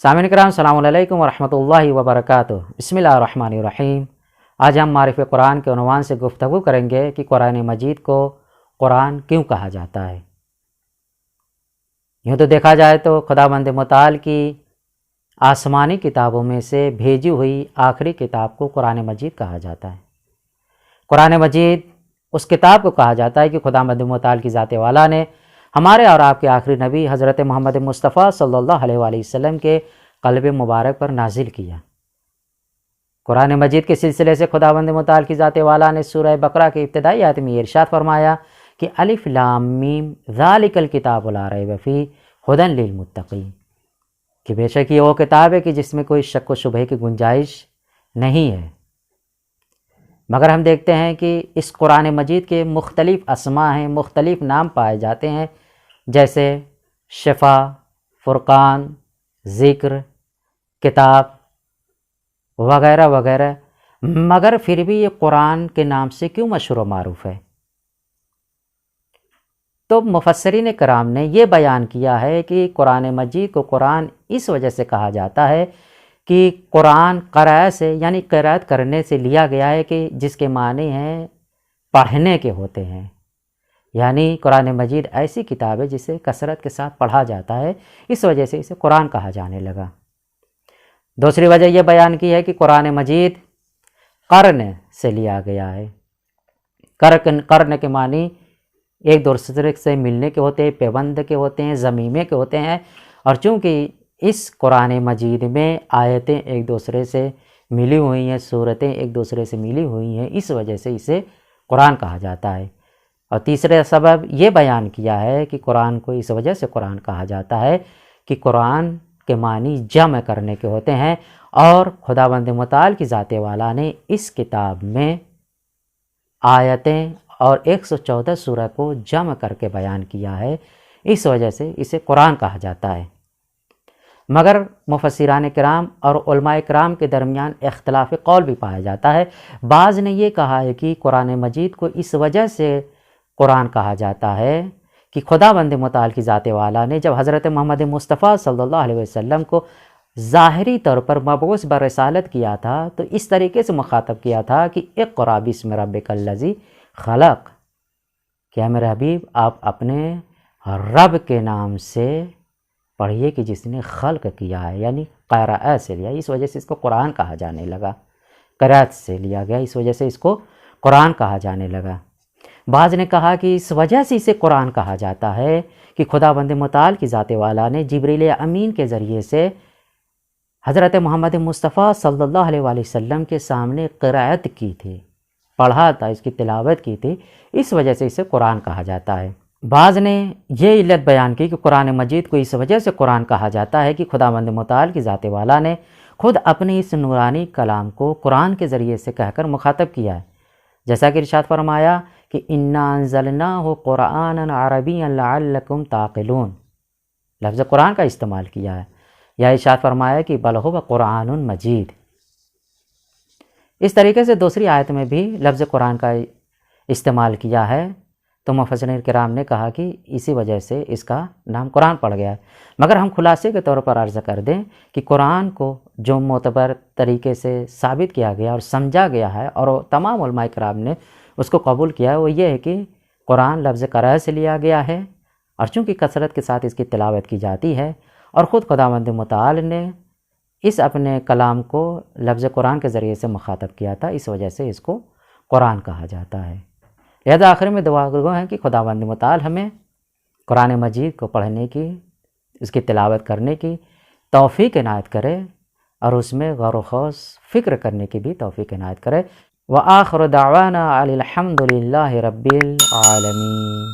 سامعین کرام السلام علیکم ورحمۃ اللہ وبرکاتہ۔ بسم اللہ الرحمن الرحیم۔ آج ہم معرف قرآن کے عنوان سے گفتگو کریں گے کہ قرآن مجید کو قرآن کیوں کہا جاتا ہے۔ یوں تو دیکھا جائے تو خداوند متعال کی آسمانی کتابوں میں سے بھیجی ہوئی آخری کتاب کو قرآن مجید کہا جاتا ہے۔ قرآن مجید اس کتاب کو کہا جاتا ہے کہ خداوند متعال کی ذات والا نے ہمارے اور آپ کے آخری نبی حضرت محمد مصطفیٰ صلی اللہ علیہ وآلہ وسلم کے قلب مبارک پر نازل کیا۔ قرآن مجید کے سلسلے سے خداوند متعال کی ذات والا نے سورہ بقرہ کی ابتدائی آیت میں ارشاد فرمایا کہ الف لام میم ذالک الکتاب لا ریب فیہ ھدی للمتقین، کہ بے شک یہ وہ کتاب ہے کہ جس میں کوئی شک و شبہ کی گنجائش نہیں ہے۔ مگر ہم دیکھتے ہیں کہ اس قرآن مجید کے مختلف اسماء ہیں، مختلف نام پائے جاتے ہیں، جیسے شفا، فرقان، ذکر، کتاب وغیرہ وغیرہ، مگر پھر بھی یہ قرآن کے نام سے کیوں مشہور و معروف ہے؟ تو مفسرین کرام نے یہ بیان کیا ہے کہ قرآن مجید کو قرآن اس وجہ سے کہا جاتا ہے کہ قرآن قرأ سے یعنی قرأت کرنے سے لیا گیا ہے، کہ جس کے معنی ہیں پڑھنے کے ہوتے ہیں، یعنی قرآن مجید ایسی کتاب ہے جسے کثرت کے ساتھ پڑھا جاتا ہے، اس وجہ سے اسے قرآن کہا جانے لگا۔ دوسری وجہ یہ بیان کی ہے کہ قرآن مجید قرن سے لیا گیا ہے۔ قرن کے معنی ایک دوسرے سے ملنے کے ہوتے ہیں، پیوند کے ہوتے ہیں، ضمیمے کے ہوتے ہیں، اور چونکہ اس قرآن مجید میں آیتیں ایک دوسرے سے ملی ہوئی ہیں، صورتیں ایک دوسرے سے ملی ہوئی ہیں، اس وجہ سے اسے قرآن کہا جاتا ہے۔ اور تیسرا سبب یہ بیان کیا ہے کہ قرآن کو اس وجہ سے قرآن کہا جاتا ہے کہ قرآن کے معنی جمع کرنے کے ہوتے ہیں، اور خداوند متعال کی ذات والا نے اس کتاب میں آیتیں اور 114 سورہ کو جمع کر کے بیان کیا ہے، اس وجہ سے اسے قرآن کہا جاتا ہے۔ مگر مفسران کرام اور علماء کرام کے درمیان اختلاف قول بھی پایا جاتا ہے۔ بعض نے یہ کہا ہے کہ قرآن مجید کو اس وجہ سے قرآن کہا جاتا ہے کہ خداوند متعال کی ذات والا نے جب حضرت محمد مصطفیٰ صلی اللہ علیہ وسلم کو ظاہری طور پر مبعوث برسالت کیا تھا تو اس طریقے سے مخاطب کیا تھا کہ اقرأ باسم ربک الذی خلق، کہ میرے حبیب آپ اپنے رب کے نام سے پڑھیے کہ جس نے خلق کیا ہے، یعنی قرأ سے لیا، اس وجہ سے اس کو قرآن کہا جانے لگا۔ قرأت سے لیا گیا، اس وجہ سے اس کو قرآن کہا جانے لگا۔ بعض نے کہا کہ اس وجہ سے اسے قرآن کہا جاتا ہے کہ خداوند متعال کی ذات والا نے جبریل امین کے ذریعے سے حضرت محمد مصطفیٰ صلی اللہ علیہ وآلہ وسلم کے سامنے قرأت کی تھی، پڑھا تھا، اس کی تلاوت کی تھی، اس وجہ سے اسے قرآن کہا جاتا ہے۔ بعض نے یہ علت بیان کی کہ قرآن مجید کو اس وجہ سے قرآن کہا جاتا ہے کہ خداوند متعال کی ذات والا نے خود اپنے اس نورانی کلام کو قرآن کے ذریعے سے کہہ کر مخاطب کیا ہے، جیسا کہ ارشاد فرمایا کہ انا انزلناہ قرآنا عربیا لعلکم تعقلون، لفظ قرآن کا استعمال کیا ہے، یا ارشاد فرمایا کہ بل ھو قرآن مجید۔ اس طریقے سے دوسری آیت میں بھی لفظ قرآن کا استعمال کیا ہے، تو مفسرین کرام نے کہا کہ اسی وجہ سے اس کا نام قرآن پڑ گیا ہے۔ مگر ہم خلاصے کے طور پر عرض کر دیں کہ قرآن کو جو معتبر طریقے سے ثابت کیا گیا اور سمجھا گیا ہے اور تمام علماء کرام نے اس کو قبول کیا ہے، وہ یہ ہے کہ قرآن لفظ قرأ سے لیا گیا ہے، اور چونکہ کثرت کے ساتھ اس کی تلاوت کی جاتی ہے، اور خود خداوند متعال نے اس اپنے کلام کو لفظ قرآن کے ذریعے سے مخاطب کیا تھا، اس وجہ سے اس کو قرآن کہا جاتا ہے۔ لہذا آخر میں دعا گو ہیں کہ خداوند متعال ہمیں قرآن مجید کو پڑھنے کی، اس کی تلاوت کرنے کی توفیق عنایت کرے، اور اس میں غور و خوض فکر کرنے کی بھی توفیق عنایت کرے۔ وآخر دعوانا الحمد للہ رب العالمین۔